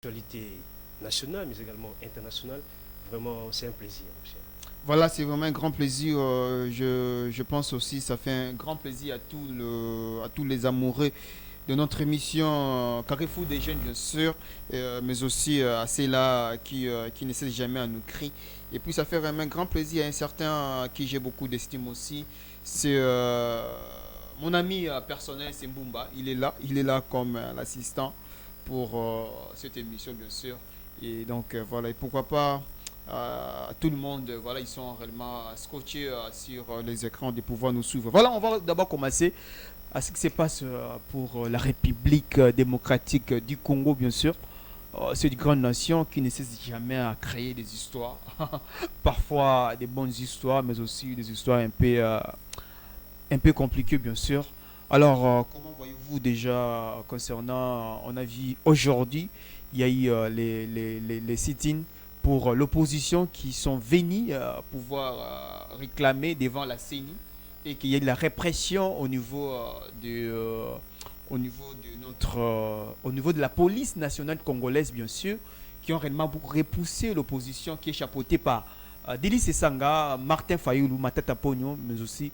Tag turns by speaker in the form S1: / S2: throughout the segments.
S1: l'actualité nationale, mais également internationale. Vraiment, c'est un plaisir, mon cher.
S2: Voilà, c'est vraiment un grand plaisir. Je pense aussi, ça fait un grand plaisir à tous les amoureux de notre émission Carrefour des jeunes, bien sûr, mais aussi à ceux-là qui ne cessent jamais à nous crier. Et puis, ça fait vraiment un grand plaisir à un certain à qui j'ai beaucoup d'estime aussi. C'est mon ami personnel, c'est Mbumba. Il est là comme l'assistant pour cette émission, bien sûr. Et donc, voilà, et pourquoi pas tout le monde, voilà, ils sont réellement scotchés sur les écrans de pouvoir nous suivre. Voilà, on va d'abord commencer à ce qui se passe pour la République démocratique du Congo, bien sûr. C'est une grande nation qui ne cesse jamais à créer des histoires. Parfois des bonnes histoires, mais aussi des histoires un peu compliquées, bien sûr. Alors, comment voyez-vous déjà concernant, on a vu aujourd'hui, il y a eu les sit-ins pour l'opposition qui sont venus pouvoir réclamer devant la CENI et qu'il y ait de la répression au niveau de la police nationale congolaise, bien sûr, qui ont réellement beaucoup repoussé l'opposition qui est chapeautée par Delis Sanga, Martin Fayoulou, Matata Pogno, mais aussi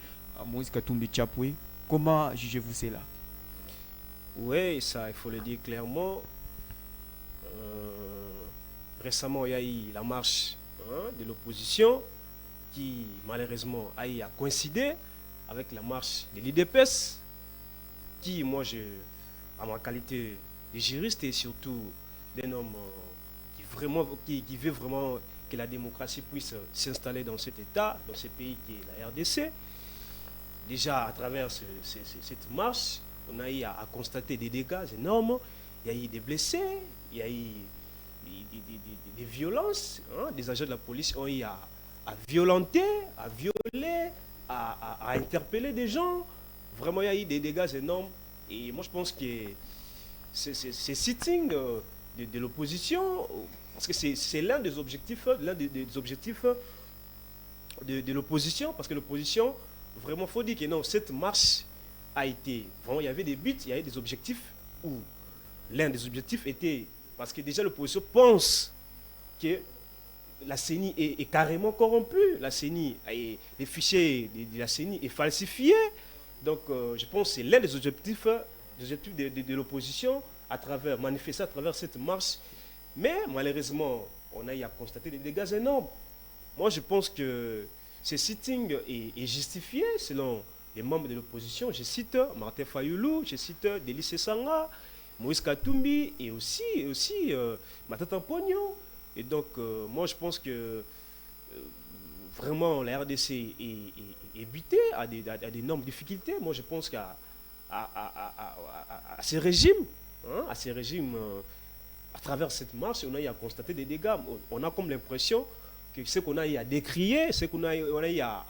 S2: Moïse Katumbi Chapwe. Comment jugez-vous cela?
S1: Oui, ça, il faut le dire clairement. Euh, Récemment, il y a eu la marche, de l'opposition qui, malheureusement, a coïncidé avec la marche de l'IDPS qui, moi, à ma qualité de juriste et surtout d'un homme qui veut vraiment que la démocratie puisse s'installer dans cet État, dans ce pays qui est la RDC. Déjà, à travers cette marche, on a eu à constater des dégâts énormes. Il y a eu des blessés, il y a eu des violences. Des agents de la police ont eu à violenter, à violer, à interpeller des gens. Vraiment, il y a eu des dégâts énormes. Et moi, je pense que ces sittings de l'opposition, parce que c'est l'un des objectifs de l'opposition, parce que l'opposition, vraiment, il faut dire que non, cette marche a été, vraiment, il y avait des buts, il y avait des objectifs, où l'un des objectifs était, parce que déjà l'opposition pense que la CENI est carrément corrompue, les fichiers de la CENI est falsifié, donc je pense que c'est l'un des objectifs de l'opposition, manifester à travers cette marche, mais malheureusement, on a eu à constater des dégâts énormes. Moi, je pense que ce sitting est justifié selon les membres de l'opposition. Je cite Martin Fayoulou, je cite Delis Sanga, Moïse Katumbi et aussi Matata Pogno. Et donc, moi, je pense que vraiment la RDC est butée à d'énormes difficultés. Moi, je pense à ces régimes, à travers cette marche, on a eu à constater des dégâts. On a comme l'impression que ce qu'on a eu à décrier, ce qu'on on a eu à,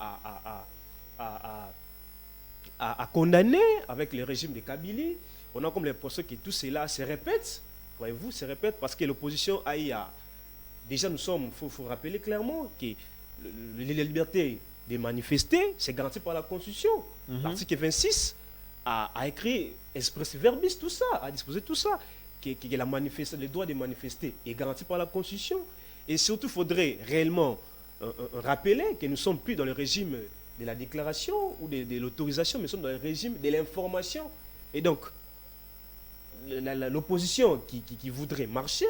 S1: à condamner avec le régime de Kabylie, on a comme l'impression que tout cela se répète, voyez-vous, se répète parce que l'opposition a eu à... Déjà, faut rappeler clairement que la liberté de manifester, c'est garanti par la Constitution. L'article 26 a écrit express verbis tout ça, a disposé tout ça, que le droit de manifester est garanti par la Constitution. Et surtout, il faudrait réellement rappeler que nous ne sommes plus dans le régime de la déclaration ou de l'autorisation, mais nous sommes dans le régime de l'information. Et donc, l'opposition qui voudrait marcher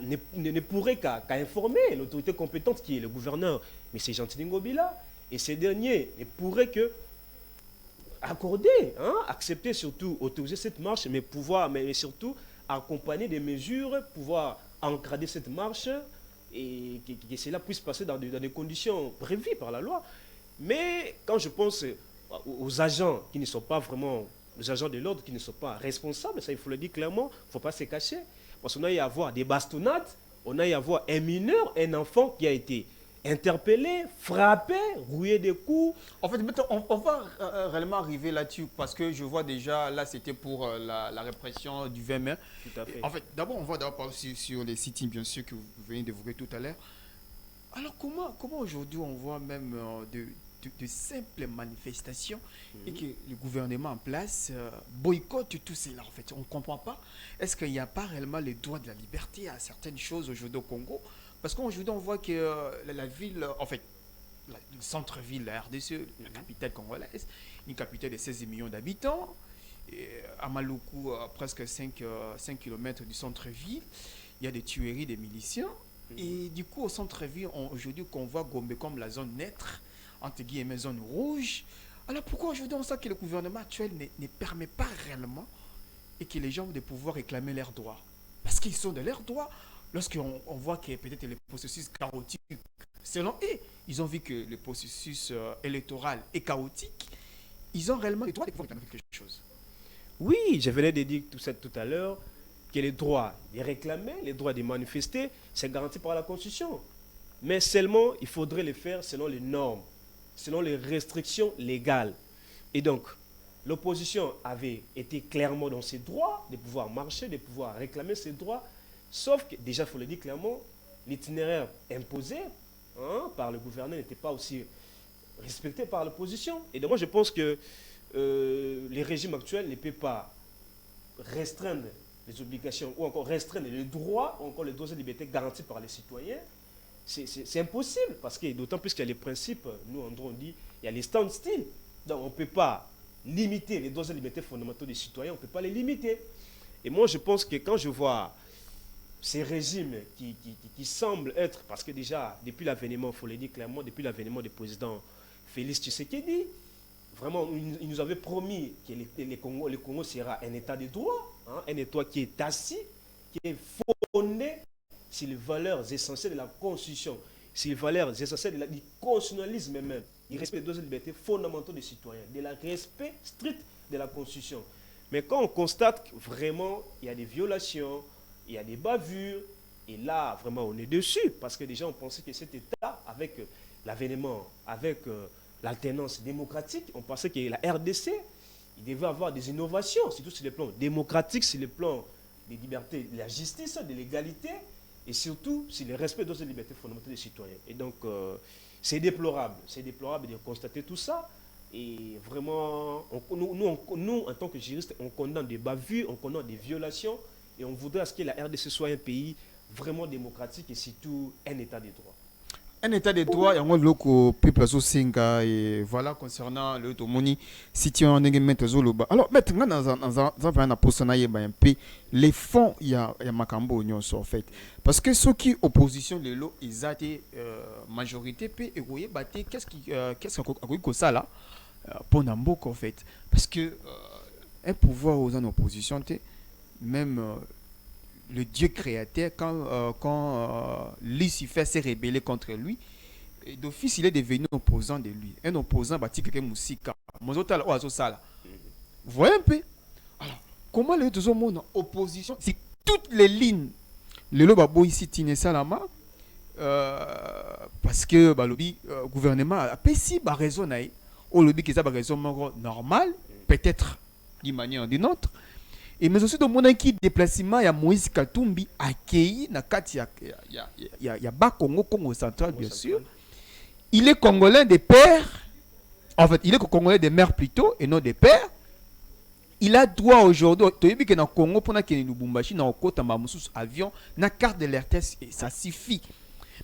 S1: ne pourrait qu'à informer l'autorité compétente qui est le gouverneur, M. Gentili Ngobila, et ces derniers ne pourraient que accorder, accepter surtout, autoriser cette marche, mais surtout accompagner des mesures, pouvoir encadrer cette marche et que cela puisse passer dans des conditions prévues par la loi. Mais quand je pense aux agents qui ne sont pas vraiment, les agents de l'ordre qui ne sont pas responsables, ça il faut le dire clairement, il ne faut pas se cacher. Parce qu'on a eu à avoir des bastonnades, on a eu à avoir un mineur, un enfant qui a été interpellé, frappé, rouillé des coups.
S2: En fait, on va réellement arriver là-dessus parce que je vois déjà, là, c'était pour la répression du 20 mai.
S1: Tout à fait.
S2: En fait, d'abord, on va d'abord parler sur les sites, bien sûr, que vous venez d'évoquer tout à l'heure. Alors, comment aujourd'hui on voit même de simples manifestations et que le gouvernement en place boycotte tout cela en fait. On ne comprend pas. Est-ce qu'il n'y a pas réellement le droit de la liberté à certaines choses aujourd'hui au Congo? Parce qu'aujourd'hui, on voit que la ville, en fait, le centre-ville, la RDC, la capitale congolaise, une capitale de 16 millions d'habitants, à Maluku, presque 5 km du centre-ville, il y a des tueries des miliciens. Et du coup, au centre-ville, aujourd'hui, qu'on voit Gombe comme la zone neutre, entre guillemets, zone rouge. Alors pourquoi aujourd'hui on sait que le gouvernement actuel ne permet pas réellement et que les gens ont de pouvoir réclamer leurs droits? Parce qu'ils sont de leurs droits. Lorsqu'on voit que peut-être le processus chaotique, selon eux, ils ont vu que le processus électoral est chaotique, ils ont réellement le droit de pouvoir réclamer quelque chose.
S1: Oui, je venais de dire tout ça tout à l'heure, que les droits de réclamer, les droits de manifester, c'est garanti par la Constitution. Mais seulement, il faudrait le faire selon les normes, selon les restrictions légales. Et donc, l'opposition avait été clairement dans ses droits de pouvoir marcher, de pouvoir réclamer ses droits, sauf que, déjà, il faut le dire clairement, l'itinéraire imposé par le gouvernement n'était pas aussi respecté par l'opposition. Et donc, moi, je pense que les régimes actuels ne peuvent pas restreindre les obligations ou encore restreindre les droits ou encore les droits et libertés garantis par les citoyens. C'est impossible parce que d'autant plus qu'il y a les principes, nous en droit on dit, il y a les stand-still. Donc on ne peut pas limiter les droits et libertés fondamentaux des citoyens, on ne peut pas les limiter. Et moi je pense que quand je vois ces régimes qui semblent être, parce que déjà depuis l'avènement, il faut le dire clairement, depuis l'avènement du président Félix Tshisekedi, vraiment il nous avait promis que le Congo sera un état de droit, un état qui est assis, qui est fondé sur les valeurs essentielles de la Constitution, sur les valeurs essentielles du constitutionnalisme même, du respect des droits et libertés fondamentaux des citoyens, de la respect strict de la Constitution. Mais quand on constate que vraiment il y a des violations, il y a des bavures, et là vraiment on est dessus, parce que déjà on pensait que cet État, avec l'avènement, avec l'alternance démocratique, on pensait que la RDC, il devait avoir des innovations, surtout sur le plan démocratique, sur le plan des libertés, de la justice, de l'égalité, et surtout sur le respect des libertés fondamentales des citoyens. Et donc, c'est déplorable de constater tout ça. Et vraiment, nous, en tant que juristes, on condamne des bavures, on condamne des violations, et on voudrait à ce que la RDC soit un pays vraiment démocratique et surtout un état de droit.
S2: Un état de droit, il y a un loco peuple singa et voilà concernant le tomoni situation n'engagement zoloba. Alors maintenant dans un posona yeba un peu les fonds il y a makambo union en fait parce que ceux qui opposition les lots ils a été majorité peut égoyer battre qu'est-ce qu'on ça là pour Namboka en fait parce que un pouvoir aux en opposition même le Dieu créateur, quand Lucifer s'est rébellé contre lui, d'office, il est devenu opposant de lui. Un opposant, bah, quelqu'un musica. Vous voyez un peu? Alors, comment le deux monde en opposition, si toutes les lignes, le lobabo ici, Tine Salama, parce que bah, le gouvernement a si bah, raison, ou le qui a raison normale, peut-être d'une manière ou d'une autre. Et mais aussi dans mon qui déplacement il y a Moïse Katumbi accueilli na kati ya Bakongo Congo central bien sûr. Il est congolais des pères. En fait, il est congolais des mères plutôt et non des pères. Il a droit aujourd'hui tu sais que dans Congo pour na ke Lubumbashi na okota mamusu avion na carte de l'RTS et ça suffit.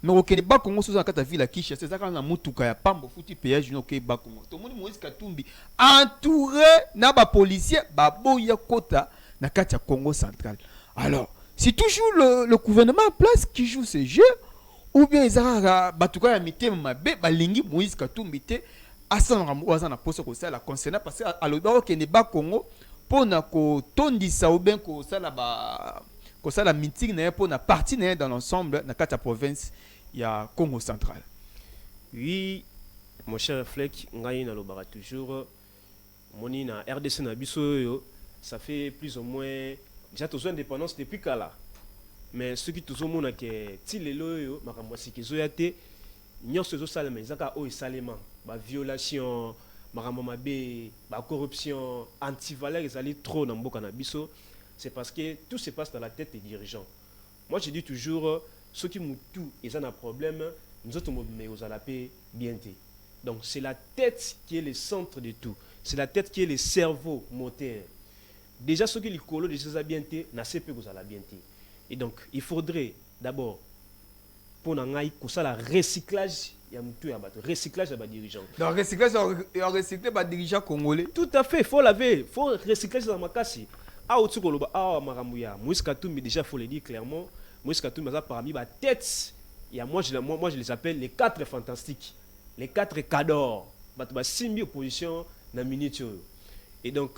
S2: Mais au Québec Congo sous en kata ville à Kinshasa c'est ça quand na mutuka ya pambo futi péage no ke Bakongo. To moni Moïse Katumbi entouré na ba policier ba boya kota na kati ya Congo central. Alors, c'est toujours le gouvernement en place qui joue ces jeux, ou bien ils ont batuka ya mitema mabe balingi Moïse Katumbi te asana na poso ko sala concernant parce que à l'obaro que ne ba Congo pona ko tondisa ou bien ko sala meeting na pona parti na dans l'ensemble na kati ya province ya Congo central.
S1: Oui, mon cher Fleck, ngai na lobara toujours moni na RDC na biso yo. Ça fait plus ou moins déjà tous indépendance depuis Kala. Mais ceux qui tous au monde que tilelo yo makamwasi kizoyate nyonso zo salema ezaka o salema ba violation makambo mabe ba corruption anti-valeur ezali trop na mboka na biso c'est parce que tout se passe dans la tête des dirigeants. Moi je dis toujours ceux qui mutu ezana problème nous autres me ozala pe bien té. Donc c'est la tête qui est le centre de tout. C'est la tête qui est le cerveau moteur. Déjà, ce que les colos de ces habiletés, n'a pas que ça l'habileté. Et donc, il faudrait d'abord, pour nous, que ça le recyclage, il y a un recyclage de dirigeants.
S2: Donc, recyclage, il y a recyclé les dirigeants congolais.
S1: Tout à fait, il faut laver, il faut recycler dans ma casse. Ah, au-dessus de Maramouya, Moïse Katoumi, déjà, il faut le dire clairement, Moïse Katoumi, parmi ma tête, moi, je les appelle les 4 fantastiques, les 4 cadors. Bah, simbi opposition na minute. Et donc,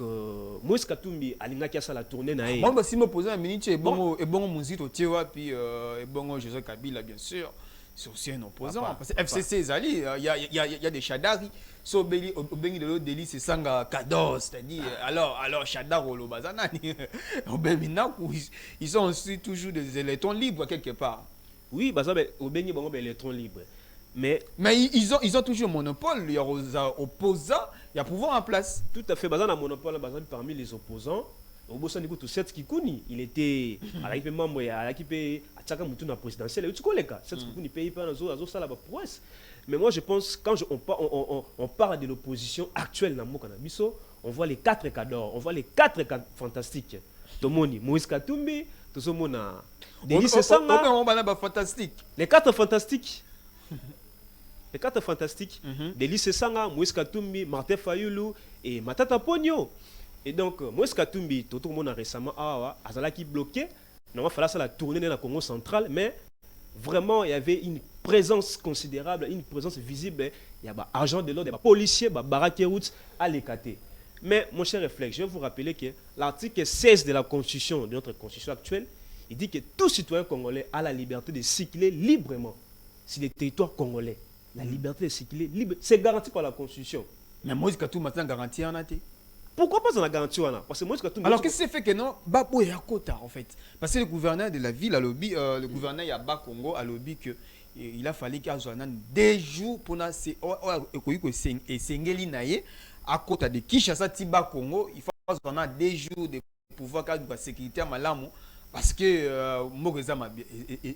S1: Moïse Katumbi, alinga qui a la tournée na.
S2: Moi, si me poser un minute, et bon, Mouzit au Tiewa, puis et bon, José Kabila, bien sûr, c'est aussi un opposant. Parce que FCC, Zali, il y a des Chadari. So, au Bengi de l'autre délit, c'est Sanga Kados, c'est-à-dire, alors, Chadar au Lobazanani, ils sont aussi toujours des électrons libres quelque part.
S1: Oui, bah, au Bengi, bon, des électrons libres. Mais
S2: ils ont toujours un monopole, il y a aux opposants, il y a pouvoir en place.
S1: Tout à fait, bazan a monopole parmi les opposants. Au bout de tout cette Kikouni, il était à l'équipe membre à l'équipe à Tchaka Moutouna présidentielle. Tu connais quoi? Cette Kikouni paye pas dans zo ça là-bas prouesse. Mais moi je pense quand on parle de l'opposition actuelle dans Mokanabiso, on voit les 4 cadors, on voit les 4 fantastiques. Tomoni, Moïse Katumbi, Tozomona, Denis Sanga.
S2: Fantastique.
S1: Les 4 fantastiques. Les 4 fantastiques, Delis Sanga, Moïse Katumbi, Martin Fayoulou et Matata Pogno. Et donc, Moïse Katumbi, tout le monde a récemment, qui bloqué. Il va falloir la tournée dans le Congo central, mais vraiment, il y avait une présence considérable, une présence visible. Il y a des agents de l'ordre, des policiers, des barakerouts à l'écarter. Mais, mon cher réflexe, je vais vous rappeler que l'article 16 de la Constitution, de notre Constitution actuelle, il dit que tout citoyen congolais a la liberté de circuler librement sur les territoires congolais. La liberté de circuler libre, c'est garanti par la Constitution.
S2: Mais Moïse Katumbi maintenant garanti en a.
S1: Pourquoi pas dans la garantie parce que Moïse Katumbi.
S2: Alors qu'est-ce qui fait que non Babo est à côté en fait. Parce que le gouverneur de la ville a lobby, le gouverneur Yaba Congo a lobby que il a fallu qu'il y ait des jours pour na c'est et Sengeli naye à côté de Kinshasa Tiba Congo, il faut qu'on a des jours de pouvoir cadre de sécurité à Malamu. Parce que moi,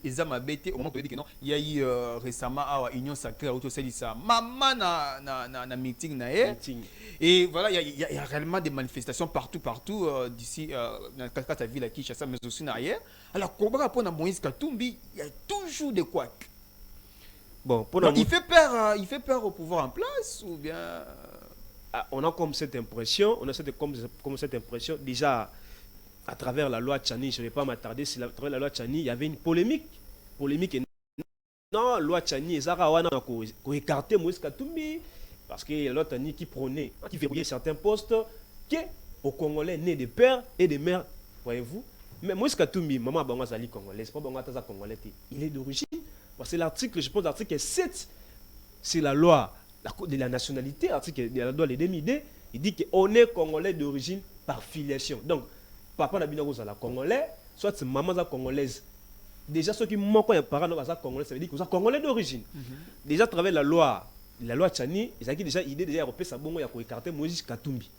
S2: ils ont bêté au moment où non, il y a eu récemment à Union Sacrée, ça maman na meeting et voilà, il y a réellement des manifestations partout d'ici dans la ville à Kinshasa, mais aussi derrière. Alors, pour rapport à Moïse Katumbi, il y a toujours des couacs.
S1: Bon,
S2: il fait peur au pouvoir en place ou bien
S1: on a comme cette impression, comme cette impression déjà. À travers la loi Tchani, je ne vais pas m'attarder, à travers la loi Tchani, il y avait une polémique. Non, la loi Tchani, ils ont écarté Moïse Katumbi, parce que la loi Tchani qui prônait, qui verrouillait certains postes, qui aux Congolais nés de père et de mère, voyez-vous. Mais Moïse Katumbi, maman Bango Zali Congolais, c'est pas Bango Taza Congolais, il est d'origine. Parce que l'article, je pense, l'article 7, c'est la loi de la nationalité, l'article de la loi de 2002, il dit qu'on est Congolais d'origine par filiation. Donc, papa n'a bien la congolais, soit c'est maman congolaise. Déjà, ceux qui manquent un parent congolais, ça veut dire qu'ils sont congolais d'origine. Déjà, à travers la loi Tchani, ils ont déjà l'idée de repérer sa bonne pour écarter Moïse Katumbi.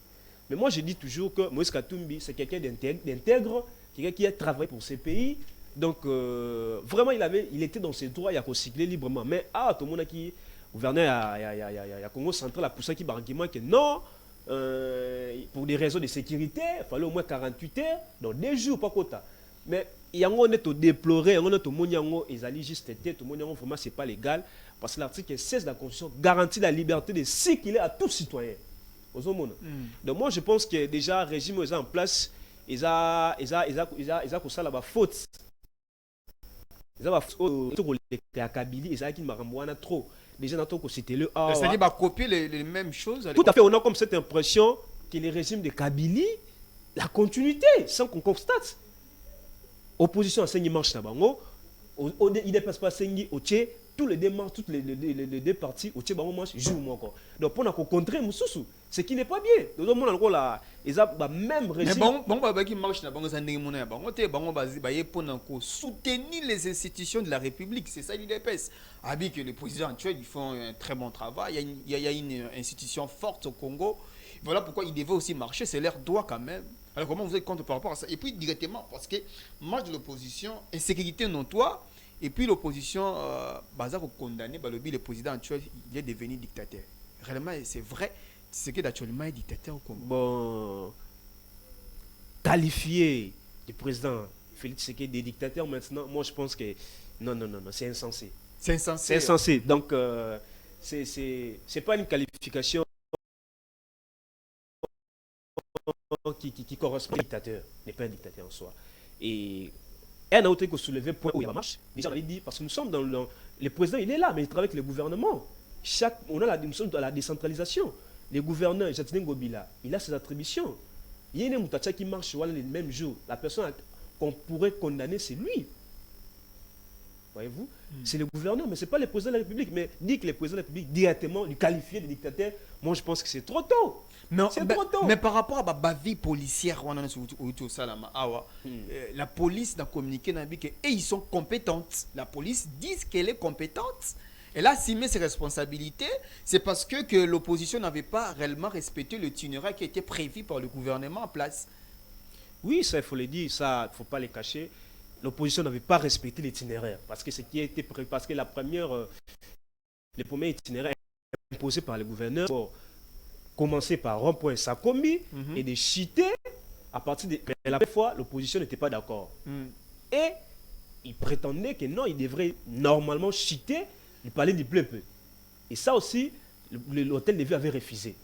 S1: Mais moi, je dis toujours que Moïse Katumbi, c'est quelqu'un d'intègre, quelqu'un qui a travaillé pour ce pays. Donc, vraiment, il était dans ses droits, il a recyclé librement. Mais, tout le monde qui, gouverneur à Congo central, a poussé qui argument que non. Pour des raisons de sécurité, il fallait au moins 48 heures, donc 2 jours, pas quota. Mais il y a un déploré, il y a un ils allaient juste être, tout le monde vraiment c'est pas légal, parce que l'article 16 de la Constitution garantit la liberté de circuler à tout citoyen. Donc moi je pense que déjà le régime est en place, ils ont ça là-bas faute. Ils ont la Kabylie, ils ont qui m'arrambouana trop. Déjà, c'était le A.
S2: C'est-à-dire copier les mêmes choses.
S1: Tout à fait, on a comme cette impression que le régime de Kabylie, la continuité, sans qu'on constate. Opposition à Sengi marche là-bas. Il ne passe pas Sengi, tous les démarches, toutes les deux parties, au Tché, marche, joue encore. Donc, pour nous contrer Moussoussou, ce qui n'est pas bien. Donc, on a encore là, ils ont même régime.
S2: Mais bon, qui marche là-bas, on soutenir les institutions de la République. C'est ça l'IDPS. Avec que les présidents actuels, ils font un très bon travail. Il y a une institution forte au Congo. Voilà pourquoi ils devaient aussi marcher. C'est leur droit quand même. Alors, comment vous êtes contre par rapport à ça? Et puis, directement, parce que marche de l'opposition, insécurité notoire. Et puis l'opposition, Bazar condamné, le président actuel, il est devenu dictateur. réellement, c'est vrai, Tshisekedi actuellement est dictateur au Congo.
S1: Bon, qualifier le président Félix Tshisekedi des dictateurs maintenant, moi je pense que non, non, non, non, c'est insensé.
S2: C'est
S1: C'est
S2: insensé.
S1: insensé. Donc, c'est pas une qualification qui correspond à un dictateur. N'est pas un dictateur en soi. Et un autre qui a soulevé point où il marche, déjà on avait dit, parce que nous sommes le président il est là, mais il travaille avec le gouvernement. Nous sommes dans la décentralisation. Les gouverneurs, Jatine Gobila, il a ses attributions. Il y a une Moutacha qui marche le même jour. La personne qu'on pourrait condamner, c'est lui. Voyez-vous, c'est le gouverneur, mais ce n'est pas le président de la République. Mais dit que le président de la République directement lui qualifier de dictateur, moi je pense que c'est trop tôt. C'est trop tôt.
S2: Mais par rapport à la vie policière, la police n'a communiqué et ils sont compétentes. La police dit qu'elle est compétente. Elle a assumé ses responsabilités. C'est parce que l'opposition n'avait pas réellement respecté le itinéraire qui était prévu par le gouvernement en place.
S1: Oui, ça il faut le dire, ça il ne faut pas le cacher. L'opposition n'avait pas respecté l'itinéraire parce que ce qui a été prévu, parce que le premier itinéraire imposé par le gouverneur, pour commencer par rond-point Sakombi et de chiter à partir de. Mais la première fois, l'opposition n'était pas d'accord. Et il prétendait que non, il devrait normalement chiter le palais du peuple. Et ça aussi, l'hôtel de ville avait refusé.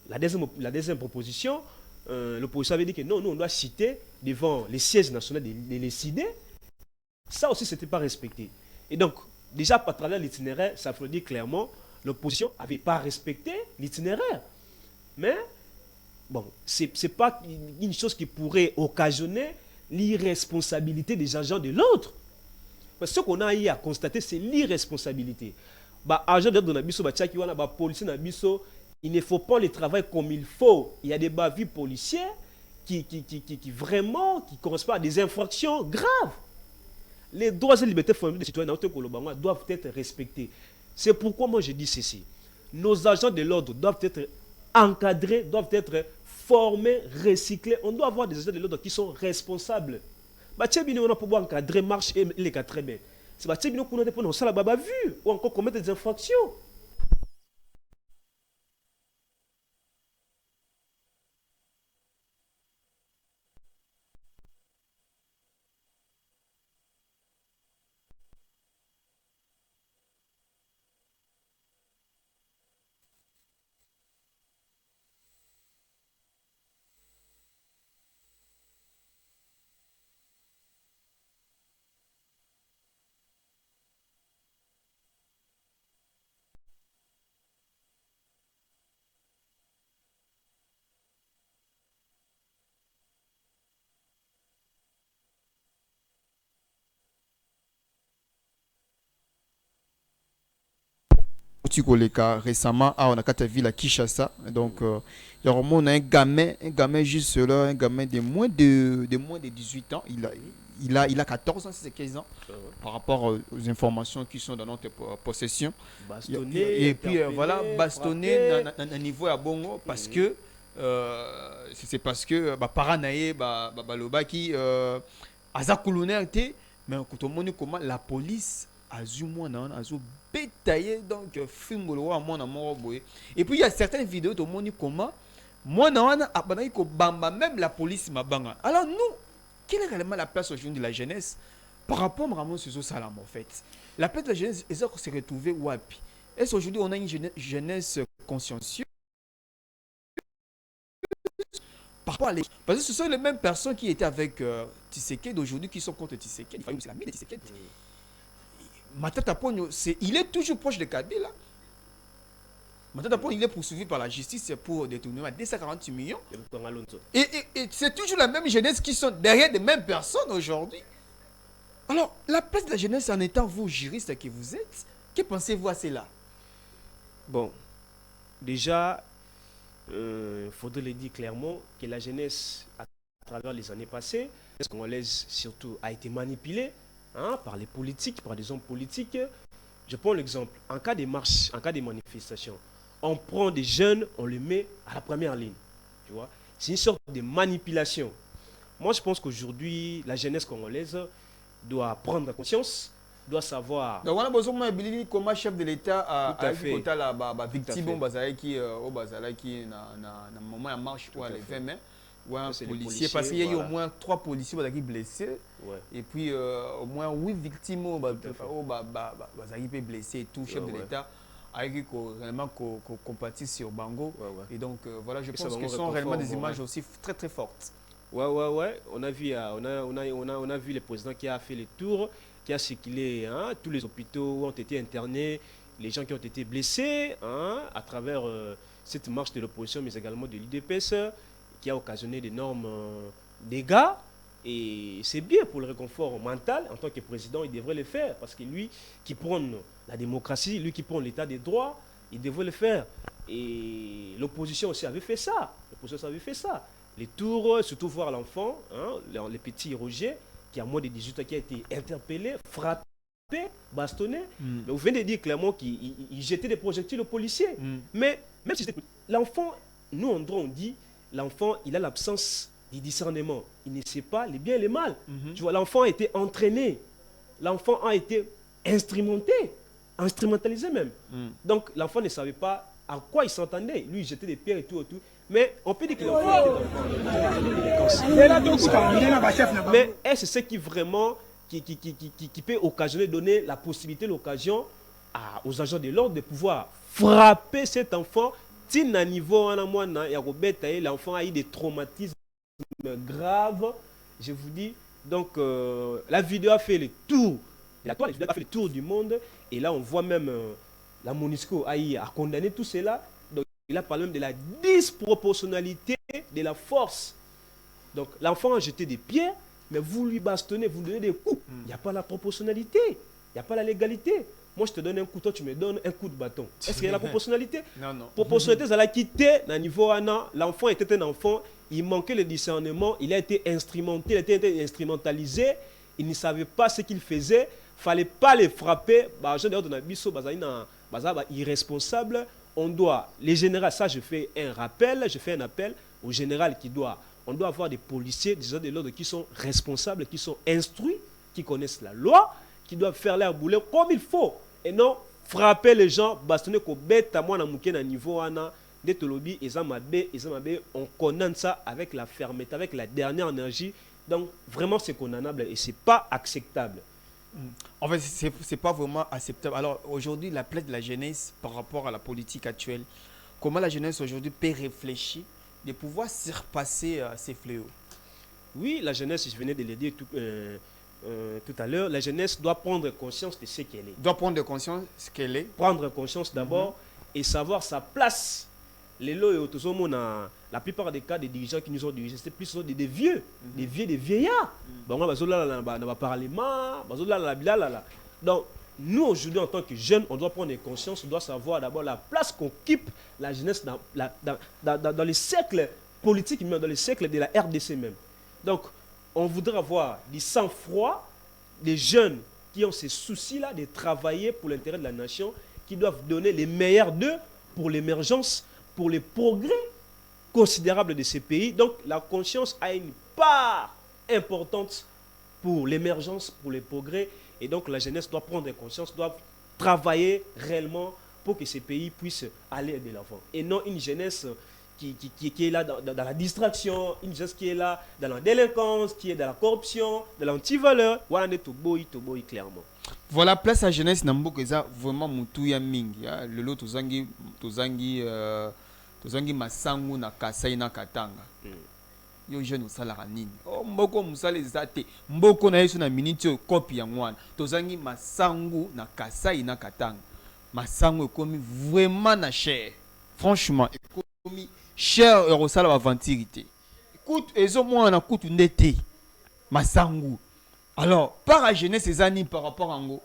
S1: La deuxième proposition, l'opposition avait dit que non, nous on doit chiter devant les sièges nationaux des CID. Ça aussi, ce n'était pas respecté. Et donc, déjà, à travers l'itinéraire, ça faut dire clairement, l'opposition n'avait pas respecté l'itinéraire. Mais, bon, ce n'est pas une chose qui pourrait occasionner l'irresponsabilité des agents de l'autre. Parce que ce qu'on a eu à constater, c'est l'irresponsabilité. Agent de Nabiso, policier Nabiso, il ne faut pas le travail comme il faut. Il y a des bavures policières qui vraiment correspondent à des infractions graves. Les droits et libertés fondamentales des citoyens doivent être respectés. C'est pourquoi moi je dis ceci. Nos agents de l'ordre doivent être encadrés, doivent être formés, recyclés. On doit avoir des agents de l'ordre qui sont responsables. On a pouvoir encadrer, marche et les quatre mains. C'est qu'on a des points la baba vu ou encore commettre des infractions.
S2: Récemment, on a vu la Kinshasa. Donc, il y a vraiment un gamin juste là, un gamin de moins de 18 ans. Il a 14 ans, c'est 15 ans, par rapport aux informations qui sont dans notre possession.
S1: Bastonné,
S2: et puis voilà, bastonné à niveau à Bongo, parce que c'est parce que Paranaïe, Balobaki, Azakulunerte, mais comment la police a eu moins bétaillé donc film et puis il y a certaines vidéos de monde comment moi bamba même la police mabanga. Alors nous, quelle est réellement la place aujourd'hui de la jeunesse par rapport à Ramon Suzo Salam en fait? La place de la jeunesse est-ce qu'on s'est retrouvé wapi? Est-ce qu'aujourd'hui on a une jeunesse consciencieuse par rapport à parce que ce sont les mêmes personnes qui étaient avec Tshisekedi d'aujourd'hui qui sont contre Tshisekedi. Il fallait la mine de Tshisekedi. Matata Ponyo, il est toujours proche de Kabila. Matata Ponyo, il est poursuivi par la justice pour détournement à 248 millions. Et c'est toujours la même jeunesse qui sont derrière les mêmes personnes aujourd'hui. Alors, la place de la jeunesse en étant vous, juriste qui vous êtes, que pensez-vous à cela?
S1: Bon, déjà, il faudrait le dire clairement que la jeunesse, à travers les années passées, la jeunesse congolaise surtout a été manipulée par les politiques, par des hommes politiques. Je prends l'exemple. En cas de marche, en cas de manifestation, on prend des jeunes, on les met à la première ligne. Tu vois, c'est une sorte de manipulation. Moi, je pense qu'aujourd'hui, la jeunesse congolaise doit prendre conscience doit savoir.
S2: Donc, on a besoin de comment chef de l'État a
S1: fait
S2: la victime qui na moment de marche ou les 20 mai. Ouais, policiers, parce qu'il y a eu au moins 3 policiers qui sont blessés. Ouais. Et puis au moins 8 victimes qui sont blessés et tout, chef de l'État avec réellement compatit sur Bango. Ouais. Et donc voilà, je pense que ce sont réellement des images aussi très très fortes.
S1: Ouais. On a vu, on a vu le président qui a fait le tour, qui a circulé tous les hôpitaux où ont été internés, les gens qui ont été blessés à travers cette marche de l'opposition, mais également de l'UDPS, qui a occasionné d'énormes dégâts. Et c'est bien pour le réconfort mental. En tant que président, il devrait le faire. Parce que lui qui prône la démocratie, lui qui prône l'état des droits, il devrait le faire. Et l'opposition aussi avait fait ça. Les tours, surtout voir l'enfant, le petit Roger, qui a moins de 18 ans, qui a été interpellé, frappé, bastonné. Mais vous venez de dire clairement qu'il jetait des projectiles aux policiers. Mais même si l'enfant, nous on dit, l'enfant, il a l'absence du discernement. Il ne sait pas les bien et les mal. Tu vois, l'enfant a été entraîné. L'enfant a été instrumentalisé même. Donc, l'enfant ne savait pas à quoi il s'entendait. Lui, il jetait des pierres et tout. Mais on peut dire que l'enfant était mais est-ce ce qui vraiment qui peut occasionner, donner la possibilité, l'occasion aux agents de l'ordre de pouvoir frapper cet enfant. Si à niveau l'enfant a eu des traumatismes graves, je vous dis, donc la vidéo a fait le tour, du monde, et là on voit même la MONUSCO a condamné tout cela, donc il a parlé même de la disproportionnalité de la force. Donc l'enfant a jeté des pierres, mais vous lui bastonnez, vous lui donnez des coups, il n'y a pas la proportionnalité, il n'y a pas la légalité. Moi, je te donne un coup, toi, tu me donnes un coup de bâton. Est-ce qu'il y a la proportionnalité? Non. Proportionnalité, ça l'a quitté à niveau 1 an. L'enfant était un enfant, il manquait le discernement, il a été instrumenté, il a été instrumentalisé, il ne savait pas ce qu'il faisait, il ne fallait pas les frapper. Irresponsable. On doit, les généraux, ça je fais un appel au général on doit avoir des policiers, des gens de l'ordre qui sont responsables, qui sont instruits, qui connaissent la loi, qui doivent faire leur boulot comme il faut. Et non frapper les gens, bastonner ko bête à moi na niveau ana de tolobi on condamne ça avec la fermeté, avec la dernière énergie. Donc vraiment c'est condamnable et c'est pas acceptable.
S2: En fait, c'est pas vraiment acceptable. Alors aujourd'hui, la plainte de la jeunesse par rapport à la politique actuelle, comment la jeunesse aujourd'hui peut réfléchir de pouvoir surpasser ces fléaux?
S1: Oui, la jeunesse, je venais de le dire tout à l'heure, la jeunesse doit prendre conscience de ce qu'elle est. Prendre conscience d'abord et savoir sa place. Les lois et la plupart des cas des dirigeants qui nous ont dirigés, c'est plus des vieux, des vieillards. Donc, nous aujourd'hui en tant que jeunes, on doit prendre conscience, on doit savoir d'abord la place qu'occupe la jeunesse dans les cercles politiques, même dans les cercles de la RDC même. Donc, on voudrait avoir du sang-froid, des jeunes qui ont ces soucis-là de travailler pour l'intérêt de la nation, qui doivent donner les meilleurs d'eux pour l'émergence, pour les progrès considérables de ces pays. Donc la conscience a une part importante pour l'émergence, pour les progrès. Et donc la jeunesse doit prendre conscience, doit travailler réellement pour que ces pays puissent aller de l'avant. Et non une jeunesse qui est là dans la distraction, une jeunesse qui est là dans la délinquance, qui est dans la corruption, dans l'antivaleur. Voilà, toboy clairement.
S2: Voilà, place à jeunesse Namboka eza vraiment mutuya mingi. Le lot tozangi masangu na Kasai na Katanga. Yo jeune osala nini? Oh mboko musale zate. Mboko na yesu na miniti copy ya mwana. Tozangi masangu na Kasai na Katanga. Masangu ekomi vraiment na cher. Franchement, ekomi cher eurosala aventurité. Écoute, ezo mwana kutu ndete. Masangu. Alors, par la jeunesse, ces années par rapport à Ango.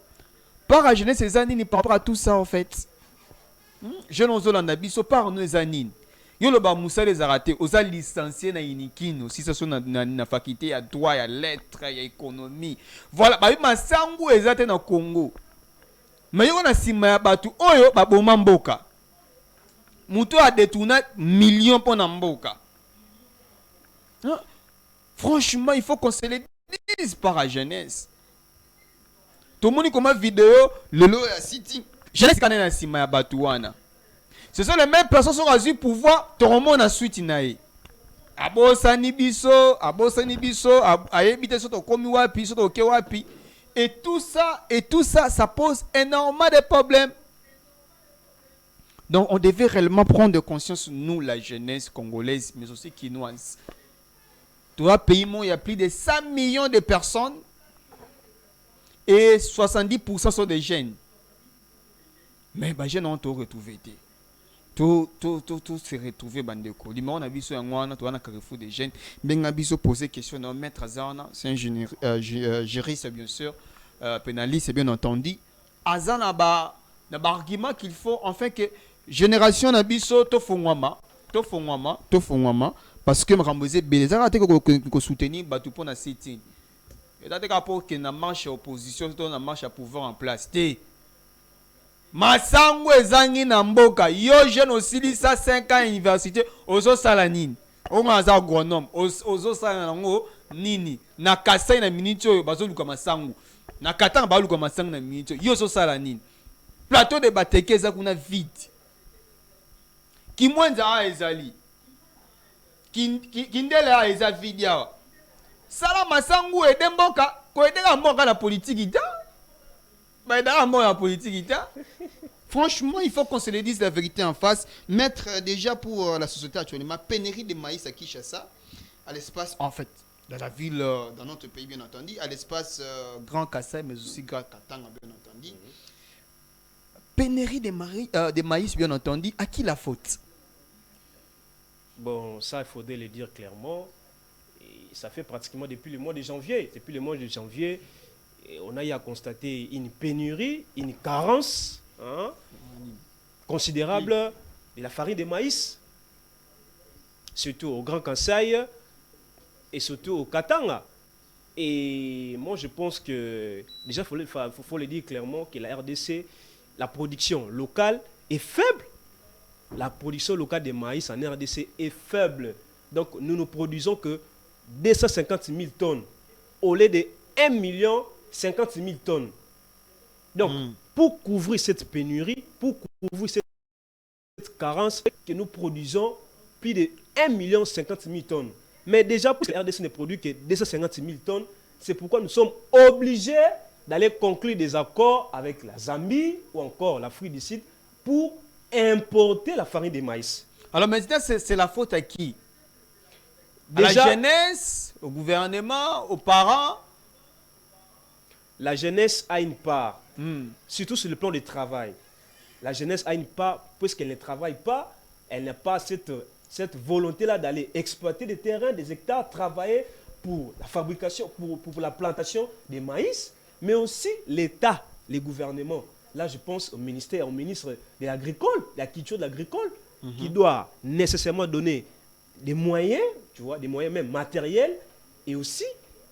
S2: Par la jeunesse, ces années par rapport à tout ça, en fait. Je n'ose pas dire, par nos années. Yo le ba Moussa les a ratés. Osa licencié na Inikino. Si ça sont na faculté, il y a droit, il y a lettres, il y a économie. Voilà. Bah, ma sangu est na Congo. Mais yo na sima ya batu. Oyo, ba boma mboka. Mouto a détourné millions pour na mboka. Franchement, il faut qu'on se le dise par la jeunesse. Tout le monde comment vidéo, le lot est city. Je laisse quand même Sima ya Batouana. Ce sont les mêmes personnes qui ont eu pouvoir, tout le monde a suite inaï. Abosani biso, ayebite soto komi wapi, soto oke wapi. Et tout ça, ça pose énormément de problèmes. Donc, on devait réellement prendre conscience, nous, la jeunesse congolaise, mais aussi quinoise. Tout le pays, il y a plus de 100 millions de personnes et 70% sont des jeunes. Mais les jeunes ont tout retrouvé. Tout s'est retrouvé, bandeko. On a vu sur un carrefour des jeunes. Ben a posé question à maître Azana, c'est un juriste bien sûr, pénaliste bien entendu. Azana na argument qu'il faut enfin que génération na biso to fongwama parce que Ramosé Beleza a été ko soutenir batu pour na sitting. Et d'ailleurs rapport que na marche opposition, to na marche à pouvoir en place. Masango ezangi na mboka yo jeune osili sa 5 ans université ozo sala nini onga za agronome ozo sala nango nini na Kasai na minute oyo bazo luka masango na Katanga ba luka masango na minute yo ozo sala nini plateau de bateke za kuna vide kimwenza a ezali kindele a eza vide awa sala masango ede mboka ko edeka mboka na politique ita. Franchement, il faut qu'on se le dise la vérité en face. Mettre déjà pour la société actuellement, pénurie de maïs à Kinshasa, à l'espace, en fait, dans la ville, dans notre pays, bien entendu, à l'espace Grand Kassai, mais aussi Grand Katanga, bien entendu. Pénurie de maïs, bien entendu, à qui la faute?
S1: Bon, ça, il faudrait le dire clairement. Et ça fait pratiquement depuis le mois de janvier. Depuis le mois de janvier, on a eu à constater une pénurie, une carence considérable de la farine de maïs, surtout au Grand Kansai et surtout au Katanga. Et moi, je pense que, déjà, il faut le dire clairement que la RDC, la production locale est faible. La production locale de maïs en RDC est faible. Donc, nous ne produisons que 250 000 tonnes au lieu de 1 million 50 000 tonnes. Donc, pour couvrir cette pénurie, pour couvrir cette carence, que nous produisons plus de 1 million 50 000 tonnes. Mais déjà, pour que la RDC ne produit que 250 000 tonnes, c'est pourquoi nous sommes obligés d'aller conclure des accords avec la Zambie ou encore l'Afrique du Sud pour importer la farine de maïs.
S2: Alors maintenant, c'est la faute à qui? Déjà, à la jeunesse, au gouvernement, aux parents?
S1: La jeunesse a une part, surtout sur le plan du travail. La jeunesse a une part, puisqu'elle ne travaille pas, elle n'a pas cette volonté-là d'aller exploiter des terrains, des hectares, travailler pour la fabrication, pour la plantation des maïs, mais aussi l'État, les gouvernements. Là, je pense au ministre de l'Agricole, de la culture de l'Agricole, qui doit nécessairement donner des moyens, tu vois, des moyens même matériels, et aussi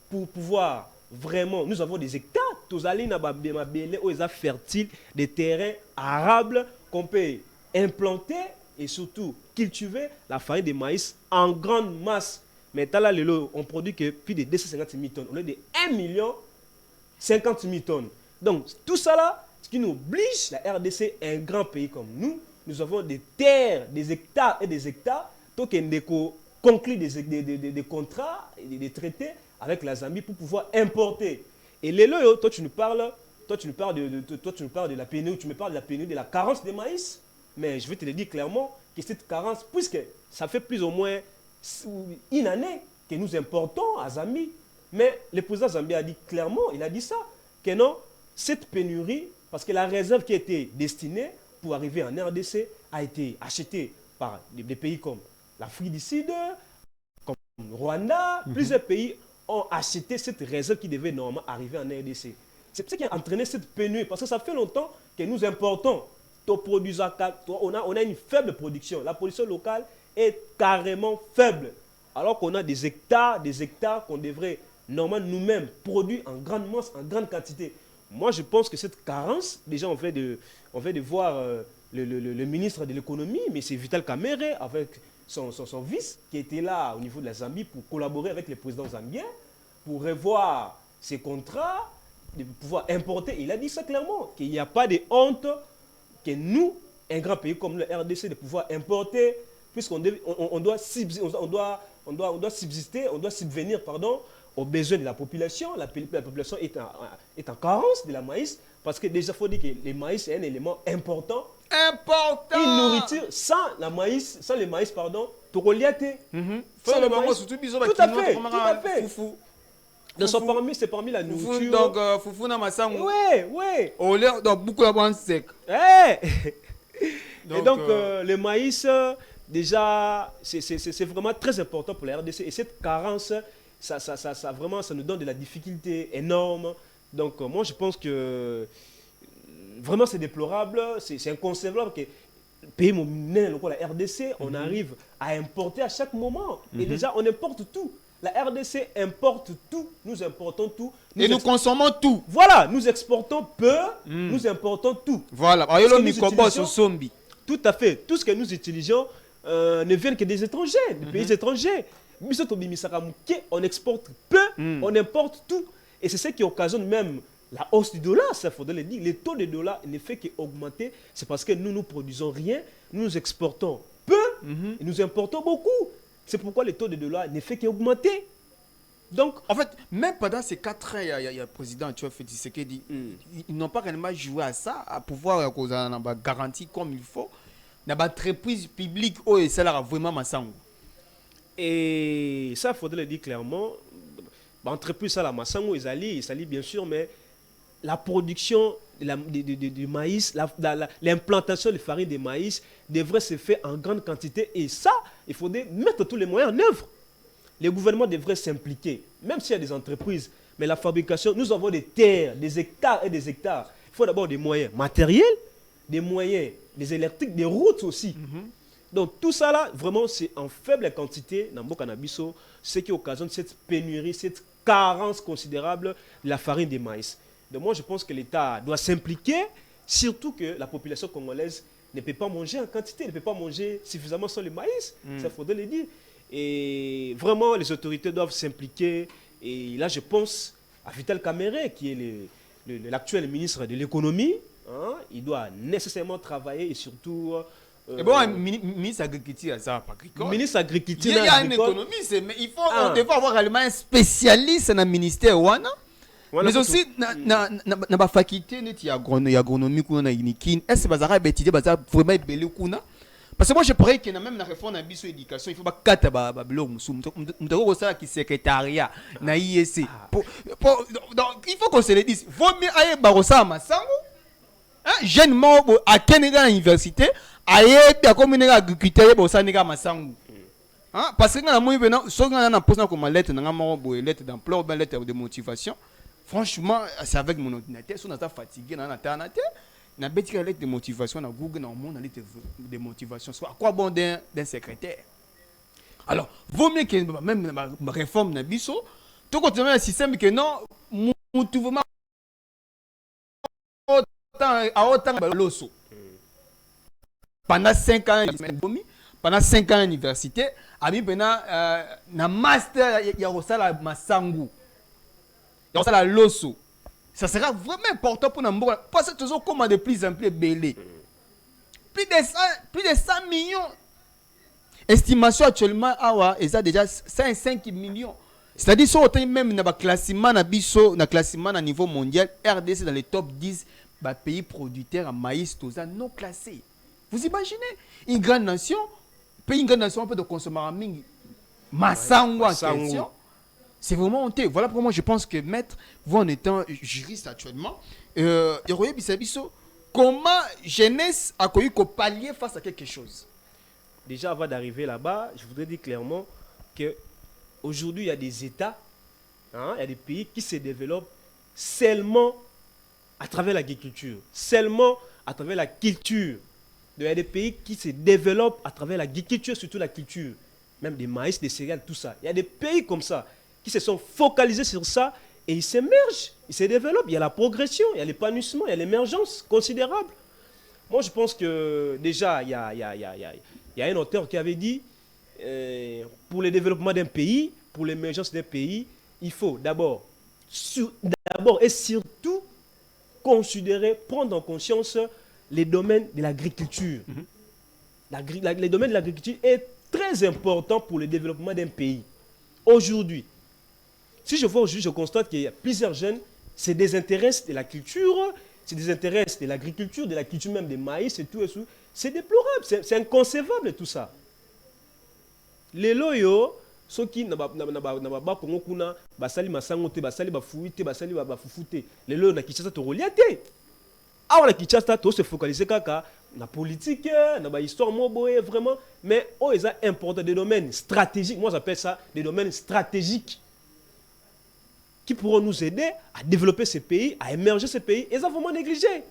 S1: pour pouvoir vraiment, nous avons des hectares, tous allés dans les fertiles, des terrains arables qu'on peut implanter et surtout cultiver la farine de maïs en grande masse. Mais là, on produit que plus de 250 000 tonnes, au lieu de 1 million 50 000 tonnes. Donc, tout ça là, ce qui nous oblige, la RDC, un grand pays comme nous avons des terres, des hectares et des hectares, donc on conclut des contrats et des traités avec la Zambie pour pouvoir importer. Et toi tu nous parles de la pénurie, tu me parles de la pénurie, de la carence de maïs. Mais je vais te le dire clairement que cette carence, puisque ça fait plus ou moins une année que nous importons à Zambie. Mais le président Zambie a dit clairement, il a dit ça, que non, cette pénurie, parce que la réserve qui était destinée pour arriver en RDC a été achetée par des pays comme l'Afrique du Sud, comme Rwanda, plusieurs pays ont acheté cette réserve qui devait normalement arriver en RDC. C'est ce qui a entraîné cette pénurie, parce que ça fait longtemps que nous importons. On a une faible production. La production locale est carrément faible. Alors qu'on a des hectares qu'on devrait normalement nous-mêmes produire en grande masse, en grande quantité. Moi, je pense que cette carence, déjà on fait de voir le ministre de l'économie, mais c'est Vital Kamerhe, avec son vice, qui était là au niveau de la Zambie pour collaborer avec le président zambien, pour revoir ses contrats, de pouvoir importer. Il a dit ça clairement, qu'il n'y a pas de honte que nous, un grand pays comme le RDC, de pouvoir importer, puisqu'on on doit subsister, on doit subvenir, pardon, aux besoins de la population. La population est en carence de la maïs, parce que déjà, il faut dire que le maïs est un élément important.
S2: Important.
S1: Une nourriture sans le maïs, pardon, tokoliate.
S2: Sans le maïs,
S1: tout à fait. Donc, c'est parmi la nourriture.
S2: Donc, foufou na masango.
S1: Oui.
S2: Au lait, donc beaucoup de bande sec.
S1: Et donc, le maïs, déjà, c'est vraiment très important pour la RDC. Et cette carence, vraiment, ça nous donne de la difficulté énorme. Donc, moi, je pense que vraiment, c'est déplorable, c'est inconcevable que le pays la RDC, on arrive à importer à chaque moment. Et déjà, on importe tout. La RDC importe tout, nous importons tout.
S2: Nous consommons tout.
S1: Voilà, nous exportons peu, nous importons tout.
S2: Voilà,
S1: tout à fait. Tout ce que nous utilisons ne vient que des étrangers, des pays étrangers. On exporte peu, on importe tout. Et c'est ce qui occasionne même la hausse du dollar, ça faudrait le dire. Le taux de dollar ne fait qu'augmenter. C'est parce que nous ne produisons rien, nous exportons peu et nous importons beaucoup. C'est pourquoi le taux de dollar ne fait qu'augmenter. Donc,
S2: en fait, même pendant ces 4 ans, il y a le président Félix Tshisekedi ils n'ont pas réellement joué à ça, à pouvoir garantir comme il faut. Il y a une entreprise publique et ça a vraiment massango.
S1: Et ça, il faudrait le dire clairement. L'entreprise, ça, la massango, ils allient bien sûr, mais la production du maïs, l'implantation de farine de maïs devrait se faire en grande quantité. Et ça, il faudrait mettre tous les moyens en œuvre. Les gouvernements devraient s'impliquer, même s'il y a des entreprises. Mais la fabrication, nous avons des terres, des hectares et des hectares. Il faut d'abord des moyens matériels, des moyens, des électriques, des routes aussi. Donc tout ça là, vraiment, c'est en faible quantité dans le Boka-Nabiso, ce qui occasionne cette pénurie, cette carence considérable de la farine de maïs. Donc moi, je pense que l'État doit s'impliquer, surtout que la population congolaise ne peut pas manger en quantité, ne peut pas manger suffisamment sans le maïs, ça faudrait le dire. Et vraiment, les autorités doivent s'impliquer. Et là, je pense à Vital Kamerhe, qui est l'actuel ministre de l'économie. Hein, il doit nécessairement travailler et surtout...
S2: et bon, ministre agriculture, ça pas agricole.
S1: Ministre agriculture,
S2: il y a un économiste, mais il faut, on devrait avoir réellement un spécialiste dans le ministère. Mais aussi, dans la faculté d'agronomie, est-ce que vous avez étudié vraiment belé kuna? Parce que moi, je pourrais que même la réforme de l'éducation, il faut pas 4 qui secrétariat na IEC. Donc, il faut qu'on se le dise. Vaut mieux aller barossa masango. Jeune mort à Kenega université, aille bien comme une agriculteur bossa nega masango. Parce que dans la moyenne, si on a posé comme lettre, lettre d'emploi ou lettre de motivation. Franchement, c'est avec mon ordinateur, si on est fatigué, on est na bêtise lettre de motivation na Google na monde lettre de motivation. À quoi bon d'un secrétaire? Alors, vaut mieux que même la réforme na biso, tout continuer un système que non, mouvement à autant loso. Pendant 5 ans, pendant 5 ans à l'université, ami pena na master ya rosala masangu. Donc ça la loso. Ça sera vraiment important pour nous parce que toujours comment de plus en plus belé. Plus de 100 millions. Estimation actuellement il y a déjà 105 millions. C'est-à-dire si on même dans le classement na niveau mondial, RDC dans les top 10 pays producteurs en maïs non classés. Vous imaginez une grande nation, une grande nation un peu de consommateurs massango en question. C'est vraiment honteux. Voilà pourquoi moi je pense que maître, vous en étant juriste actuellement, comment jeunesse a connu qu'on pallier face à quelque chose.
S1: Déjà avant d'arriver là-bas, je voudrais dire clairement que aujourd'hui il y a des États, il y a des pays qui se développent seulement à travers l'agriculture, seulement à travers la culture. Il y a des pays qui se développent à travers l'agriculture, surtout la culture, même des maïs, des céréales, tout ça. Il y a des pays comme ça qui se sont focalisés sur ça et ils s'émergent, ils se développent. Il y a la progression, il y a l'épanouissement, il y a l'émergence considérable. Moi, je pense que déjà, il y a un auteur qui avait dit pour le développement d'un pays, pour l'émergence d'un pays, il faut d'abord d'abord et surtout considérer, prendre en conscience les domaines de l'agriculture. Les domaines de l'agriculture est très important pour le développement d'un pays. Aujourd'hui, si je vois aujourd'hui, je constate qu'il y a plusieurs jeunes se désintéressent de la culture, se désintéressent de l'agriculture, de la culture même des maïs et tout et tout. C'est déplorable, c'est inconcevable tout ça. Les loyaux, ceux qui n'ont pas kuna basali masangote, basali bafuite, basali bafufute. Les loyaux na Kinshasa to reliate. Ah na Kinshasa to se focaliser kaka na politique, na ba histoire moboé vraiment, mais oh ils ont important des domaines stratégiques. Moi j'appelle ça des domaines stratégiques qui pourront nous aider à développer ces pays, à émerger ces pays. Ils ont vraiment négligé.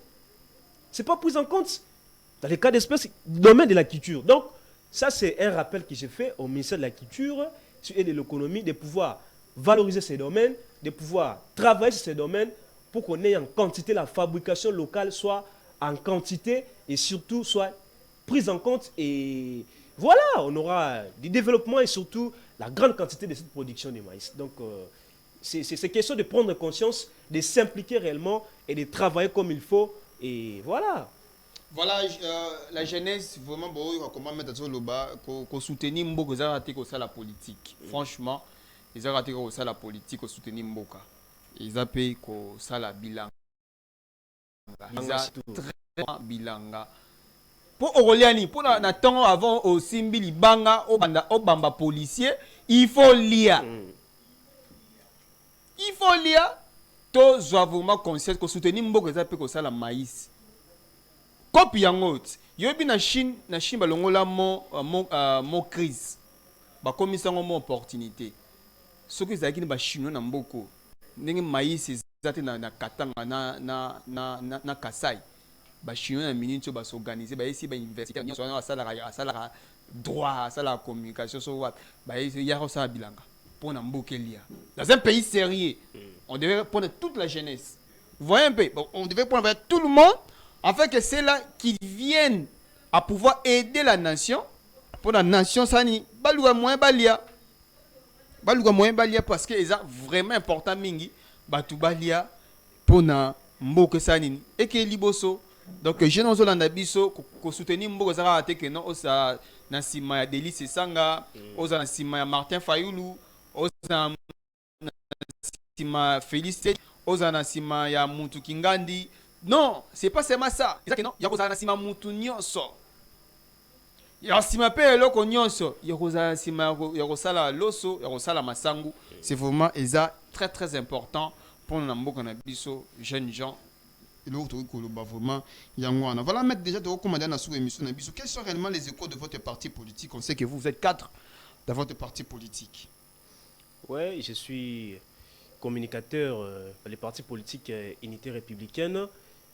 S1: C'est pas pris en compte dans les cas d'espèce du domaine de la culture. Donc ça c'est un rappel que j'ai fait au ministère de la Culture et de l'économie de pouvoir valoriser ces domaines, de pouvoir travailler sur ces domaines pour qu'on ait en quantité la fabrication locale soit en quantité et surtout soit prise en compte et voilà, on aura du développement et surtout la grande quantité de cette production de maïs. Donc c'est question de prendre conscience, de s'impliquer réellement et de travailler comme il faut et voilà.
S2: Voilà, la jeunesse, vraiment, comment mettre ça le bas, qu'on soutenir Mboka, ils ont raté ça la politique. Franchement, ils ont raté ça la politique, qu'on soutenir Mboka. Ils ont payé ça la bilanga. Ils ont très bilanga. Pour Oroliani, pour Nathan avant au Simbili Banga, au Bamba policier, il faut lire. Il faut lire. Tous vraiment conscients qu'on soutenir Mboka, ils ont payé ça la maïs. Copie yango yobi na Chine balongola mo crise ba komisa ngo mo opportunité soki ezalaki ba chinois na mboko ndenge maïs ezate na Katanga na Kasai ba chinois na minute ba s'organiser ba esi ba université nyonso asala droit asala communication so what ba esi ya ça bilanga pour na mboka lia dans un pays sérieux on devait prendre toute la jeunesse vous voyez un peu on devait prendre tout le monde afin que c'est là qui viennent à pouvoir aider la nation. Pour la nation, ça ni baluga moins balia parce que c'est vraiment important mingi batu balia pour na mboke sani et que liboso donc je n'ose landa biso ko soutenir mboke ça raté que non osa na sima ya Délice Sanga osa na sima ya Martin Fayulu osa na sima Félicité osa na sima ya Muntu Kingandi. Non, c'est pas seulement ça. C'est que non, il y a des gens qui mutu nyonso. Il y a des gens qui nyonso. Il y a des gens qui loso, il y a des gens masangu. C'est vraiment très très important pour nous biso jeunes gens. Et l'autre vraiment yangwana. Voilà mettre déjà de recommander dans sous émission na biso. Quels sont réellement les échos de votre parti politique? On sait que vous êtes 4 dans votre parti politique.
S1: Ouais, je suis communicateur des partis politiques Unité républicaine.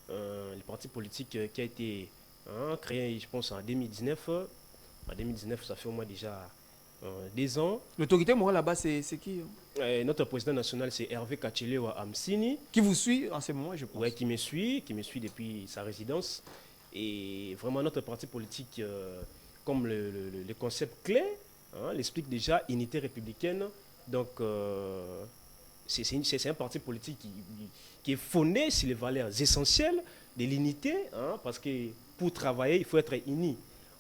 S1: Le parti politique qui a été créé, je pense, en 2019. En 2019, ça fait au moins déjà 2 ans.
S2: L'autorité morale là-bas, c'est qui?
S1: Notre président national, c'est Hervé Kachelewa Amsini.
S2: Qui vous suit en ce moment, je pense?
S1: Oui, qui me suit depuis sa résidence. Et vraiment, notre parti politique, comme le concept clé, l'explique déjà, Unité républicaine. Donc, c'est un parti politique qui est fondé sur les valeurs essentielles de l'unité, parce que pour travailler, il faut être uni.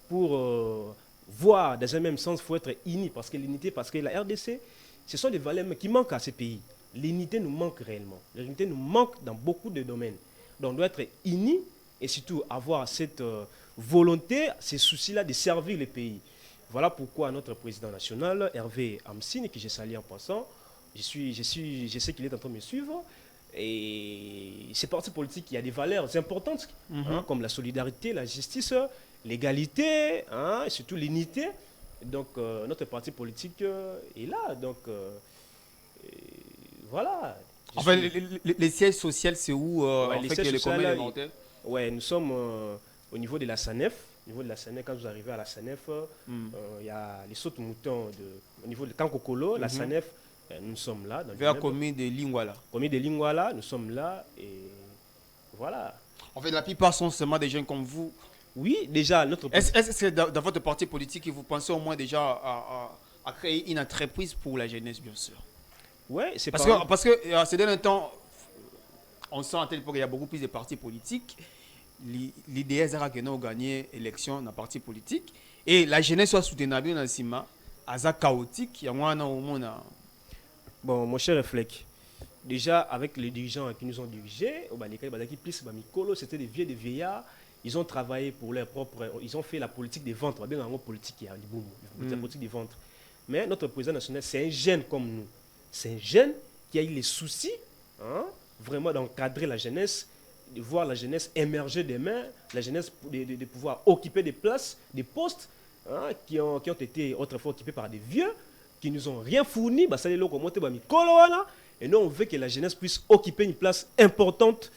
S1: Pour voir dans un même sens, il faut être uni, parce que l'unité, parce que la RDC, ce sont des valeurs qui manquent à ces pays. L'unité nous manque réellement. L'unité nous manque dans beaucoup de domaines. Donc on doit être unis et surtout avoir cette volonté, ces soucis-là de servir les pays. Voilà pourquoi notre président national, Hervé Amsine, que j'ai salué en passant, je sais qu'il est en train de me suivre. Et ces partis politiques, il y a des valeurs importantes, comme la solidarité, la justice, l'égalité, et surtout l'unité. Donc, notre parti politique est là. Donc, voilà.
S2: Enfin, les sièges sociaux, c'est où
S1: les sièges sociaux, ouais, nous sommes au niveau de la SANEF. Au niveau de la SANEF, quand vous arrivez à la SANEF, il y a les sautes moutons au niveau de Kankokolo, la SANEF. Nous sommes là.
S2: Vers la commune de Lingwala.
S1: Commune de Lingwala, nous sommes là et voilà.
S2: En fait, la plupart sont seulement des jeunes comme vous.
S1: Oui, déjà, notre...
S2: Est-ce que dans votre parti politique, vous pensez au moins déjà à créer une entreprise pour la jeunesse, bien sûr?
S1: Oui, c'est
S2: parce que ces derniers temps, On sent à tel point qu'il y a beaucoup plus de partis politiques. L'idée c'est que nous gagner l'élection dans parti politique et la jeunesse soit soutenable dans Sima, aza chaotique, il y a au monde.
S1: Bon, mon cher Reflec, déjà avec les dirigeants qui nous ont dirigés, c'était des vieux, des vieillards. Ils ont travaillé pour leur propre. Ils ont fait la politique des ventres. Bien en politique, il y a la politique des ventres. Mais notre président national, c'est un jeune comme nous. C'est un jeune qui a eu les soucis, hein, vraiment d'encadrer la jeunesse, de voir la jeunesse émerger des mains, la jeunesse de pouvoir occuper des places, des postes, hein, qui ont été autrefois occupés par des vieux, qui nous ont rien fourni. Bah, ça les locaux montés, et nous, on veut que la jeunesse puisse occuper une place importante,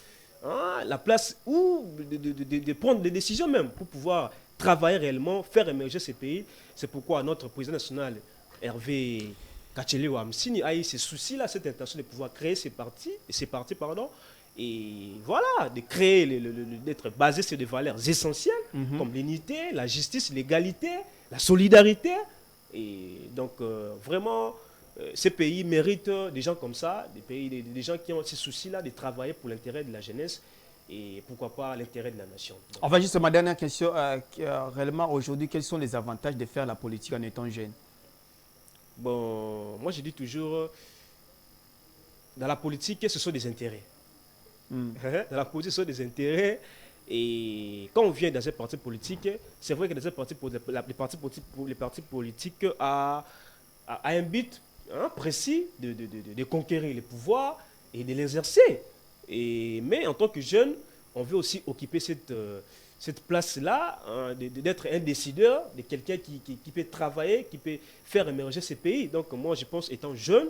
S1: hein, la place où de prendre des décisions même, pour pouvoir travailler réellement, faire émerger ces pays. C'est pourquoi notre président national, Hervé Kachele Wamsini, a eu ces soucis-là, cette intention de pouvoir créer ces partis, et voilà, de créer, d'être basé sur des valeurs essentielles, comme l'unité, la justice, l'égalité, la solidarité. Et donc, vraiment, ces pays méritent des gens comme ça, des gens qui ont ces soucis-là de travailler pour l'intérêt de la jeunesse et pourquoi pas l'intérêt de la nation. Donc,
S2: enfin, juste ma dernière question, réellement aujourd'hui, quels sont les avantages de faire la politique en étant jeune?
S1: Bon, moi je dis toujours, dans la politique, ce sont des intérêts. Dans la politique, ce sont des intérêts. Et quand on vient dans un parti politique, c'est vrai que dans un parti, les partis politiques a un but, hein, précis de conquérir les pouvoirs et de l'exercer. Mais en tant que jeune, on veut aussi occuper cette place-là, hein, d'être un décideur, de quelqu'un qui peut travailler, qui peut faire émerger ces pays. Donc moi, je pense, étant jeune,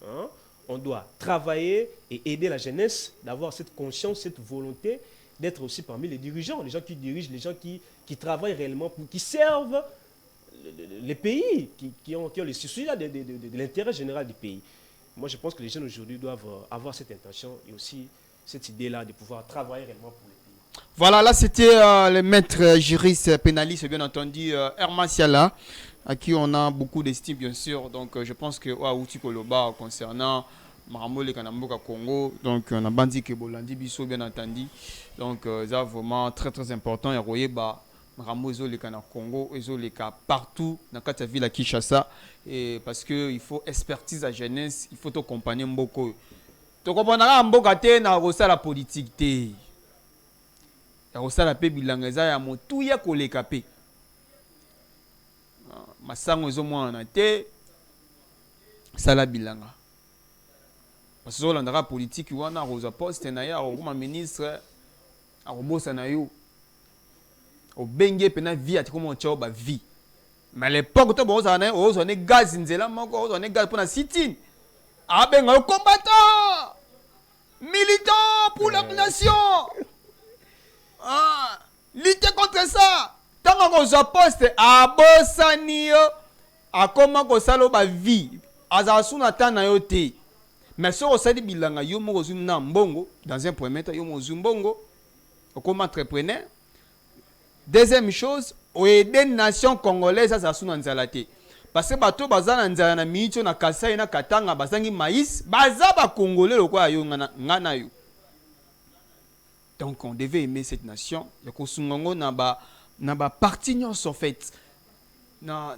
S1: hein, on doit travailler et aider la jeunesse d'avoir cette conscience, cette volonté d'être aussi parmi les dirigeants, les gens qui dirigent, les gens qui travaillent réellement, qui servent les pays, qui ont les soucis de l'intérêt général du pays. Moi, je pense que les jeunes aujourd'hui doivent avoir cette intention et aussi cette idée-là de pouvoir travailler réellement pour les pays.
S2: Voilà, là c'était le maître juriste pénaliste, bien entendu, Herman Siala, à qui on a beaucoup d'estime, bien sûr. Donc, je pense que Outi Koloba concernant Maramole Kanamboka Congo, donc on a Bandi Kebolandi Bisso, bien entendu. Donc, c'est vraiment très très important. Et voyez, Maramo les Kana Congo, les cas partout dans la ville à Kinshasa. Et parce qu'il faut expertise à jeunesse, il faut accompagner Mboko. Tu comprends, Mboka te na la politique te. Ya la pe bilangeza ya motu ya koleka pe. Masango ezo mwana te sala bilanga. Parce que la politique wana rosa poste na ya comme ministre a robosa na yo. Au bengue pena vie ati comme on ba vie. Mais à l'époque to boza na o zo ne gaz nzela moko o zo ne gaz pour na sitine. A benga combattant militant pour la nation. Ah, lutter contre ça. Tant qu'on a poste à Bossanio, à comment qu'on salo ba vie, à Zasuna tana yote. Mais si on s'est dit bilanga yo mo na mbongo, dans un premier temps yo mo zumbongo, comme entrepreneur. Deuxième chose, on aider nation congolaise à Zasuna nzalate. Parce que bato bazana nzala na micho na Kasai na Katanga bazangi maïs, baza ba congolais lo kwa yo ngana yo. Donc on devait aimer cette nation. Na ba parti en fait. Na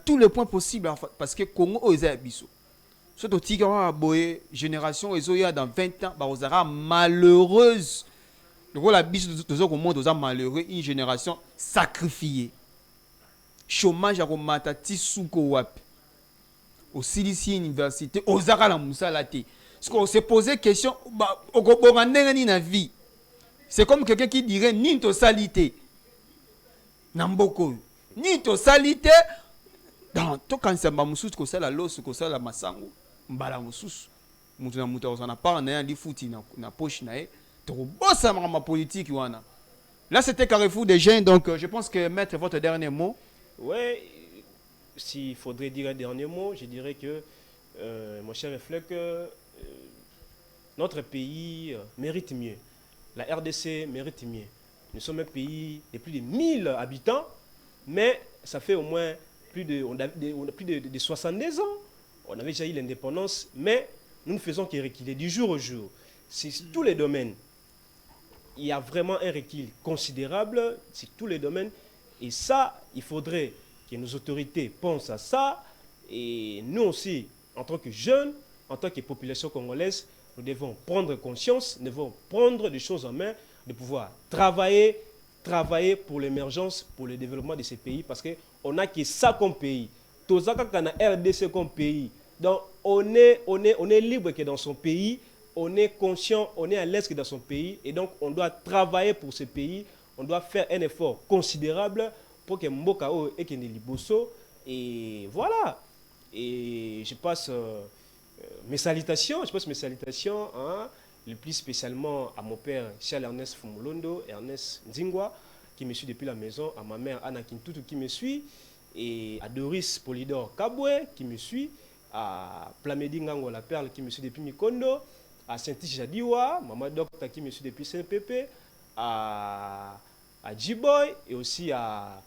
S2: tous les points possibles parce que Congo est abisso. Surtout tigara boye génération ezoya dans 20 ans ba ozara malheureuse. Donc la biso de monde oza malheureux une génération sacrifiée. Chômage à komata tisuko wapi. Au Silisi université ozara la musala te. Parce qu'on s'est posé question okobonga ndenge na vie. C'est comme quelqu'un qui dirait Ninto salité. Namboko. Ninto salité. Dans tout quand c'est Mamoussous, que c'est la losse, que c'est la massango. Mbala Moussous. Moutouna Moutouna, on a parlé, on a dit fouti na poche na e. Trop beau ça, ma politique. Là, c'était Carrefour des jeunes, donc je pense que mettre votre dernier mot.
S1: Ouais, s'il faudrait dire un dernier mot, je dirais que, mon cher Reflec, notre pays mérite mieux. La RDC mérite mieux. Nous sommes un pays de plus de 1000 habitants, mais ça fait au moins on a plus de 70 ans. On avait déjà eu l'indépendance, mais nous ne faisons que reculer du jour au jour. sur tous les domaines. Il y a vraiment un recul considérable sur tous les domaines. Et ça, il faudrait que nos autorités pensent à ça. Et nous aussi, en tant que jeunes, en tant que population congolaise, nous devons prendre conscience, nous devons prendre des choses en main, de pouvoir travailler pour l'émergence, pour le développement de ces pays, parce qu'on n'a que ça comme pays. Tout ça, quand on a RDC comme pays, donc on est libre que dans son pays, on est conscient, on est à l'aise que dans son pays, et donc on doit travailler pour ce pays, on doit faire un effort considérable pour que Mbokao et Kende Liboso, et voilà. Et je passe mes salutations, hein, le plus spécialement à mon père Charles Ernest Fumulondo, Ernest Nzingwa, qui me suit depuis la maison, à ma mère Anna Kintutu qui me suit, et à Doris Polydor Kabwe qui me suit, à Plamedi Ngango la Perle qui me suit depuis Mikondo, à Saint-Tiche Jadiwa, Maman Docta qui me suit depuis Saint-Pépé, à J-Boy et aussi à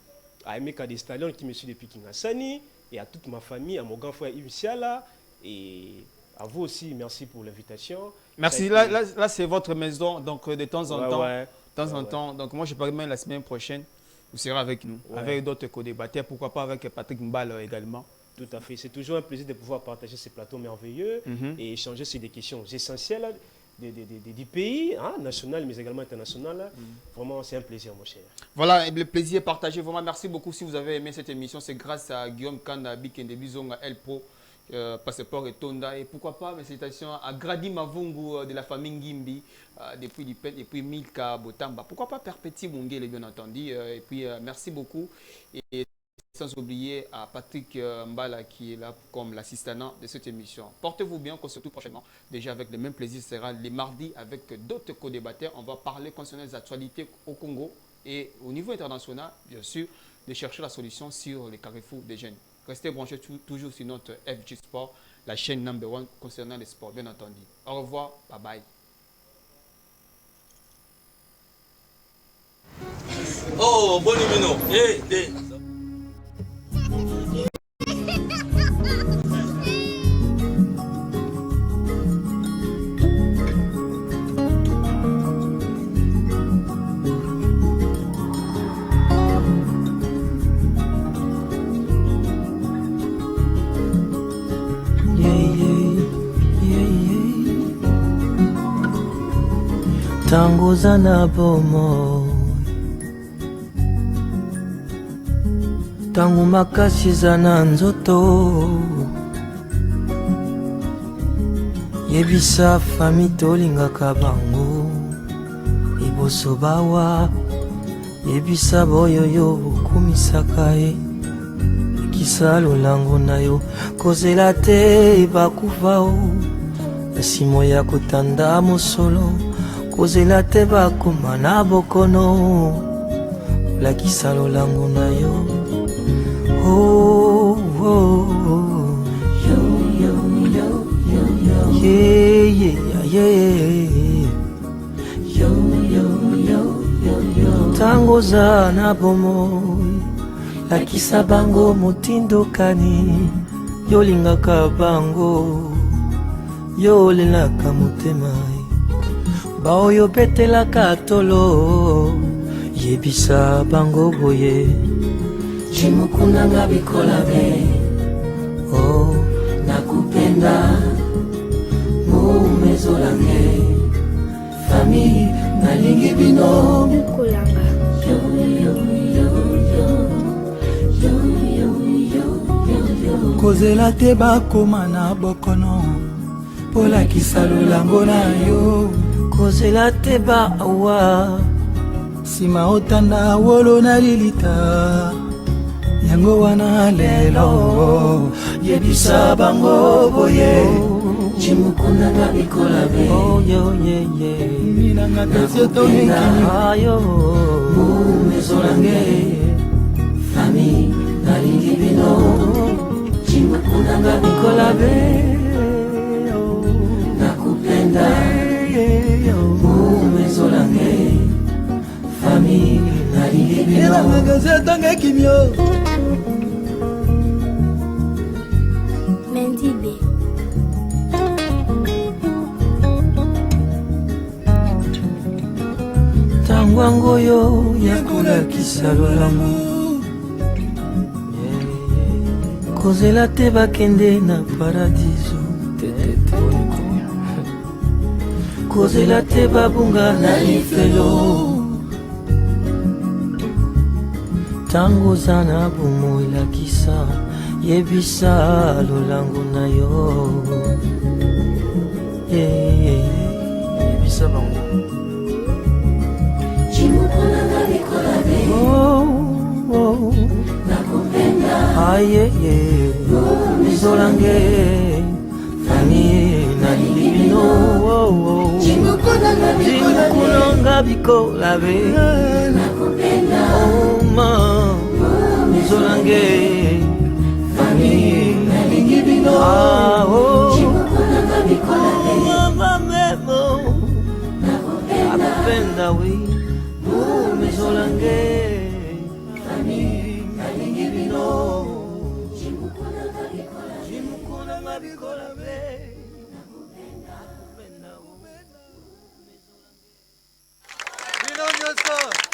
S1: Emeka Destallion qui me suit depuis Kingasani, et à toute ma famille, à mon grand frère Yves Siala, et à vous aussi, merci pour l'invitation.
S2: Merci, là c'est votre maison, donc de temps en temps, donc moi je parle même la semaine prochaine, vous serez avec nous, avec d'autres co-débatteurs, pourquoi pas avec Patrick Mbal également.
S1: Tout à fait, c'est toujours un plaisir de pouvoir partager ces plateaux merveilleux et échanger sur des questions essentielles du pays, hein, national mais également international. Vraiment, c'est un plaisir, mon cher.
S2: Voilà, le plaisir est partagé. Vraiment, merci beaucoup. Si vous avez aimé cette émission, c'est grâce à Guillaume Kanda, Bikende Bizonga, El Pro, Passeport et Tonda. Et pourquoi pas, mes salutations à Grady Mavungu de la famille Ngimbi, depuis Lipet, et puis Milka Botamba. Pourquoi pas Perpéti Mungele, bien entendu. Et puis, merci beaucoup. Et sans oublier à Patrick Mbala qui est là comme l'assistant de cette émission. Portez-vous bien, qu'on se retrouve prochainement. Déjà avec le même plaisir, ce sera les mardis avec d'autres co-débatteurs. On va parler concernant les actualités au Congo et au niveau international, bien sûr, de chercher la solution sur les carrefours des jeunes. Restez branchés toujours sur notre FG Sport, la chaîne #1 concernant les sports, bien entendu. Au revoir, bye bye.
S3: Oh, bon numéro. Hey.
S4: Tangoza na bomo tangu makasi za na nzoto yebisa fami tolingaka bango liboso bawa yebisa boyoyo okumisaka ye ekisa lolango na yo kozela te bakufa o esimo ya kotanda mosolo kozela te bakoma na bokono olakisa lolango na yo oh, oh, oh. Yo, yo, yo, yo, yo. Yeah, yeah, yeah. Yo, yo, yo, yo, yo. Tangoza na bomoi lakisa bango motindokani yolingaka bango yolelaka motema baoyo betelaka tolo yebisa bango boye chimukunanga bikolabe oh nakupenda mumezolange fami nalingi bino mukulanga yo yo yo yo yo yo yo kozela te bakoma na bokono polakisa lolango na yo kozela te baawa sima otanda wolo na lilita yango wana lelo yebisa bango boye chimukunanga bikolabe minanga tesiotonekiniayo mumezolange fami nalingi bino chimukunanga bikolabe nakupenda mumezolange fami nalingi bino tesiotonekimio tangwango oyo yakolakisa lolamu kozela te bakende na paradiso kozela te babunga na lifelo tango oza na bomo elakisa yebisa lolango na yo yebisa bango ayeye mizolange fami nalingi bino jimukulonga bikolabe oma mizolange fami nalingi bino mama memo nakupenda we mizolange fami nalingi bino jimukulonga bikolabe
S5: Bino nyonso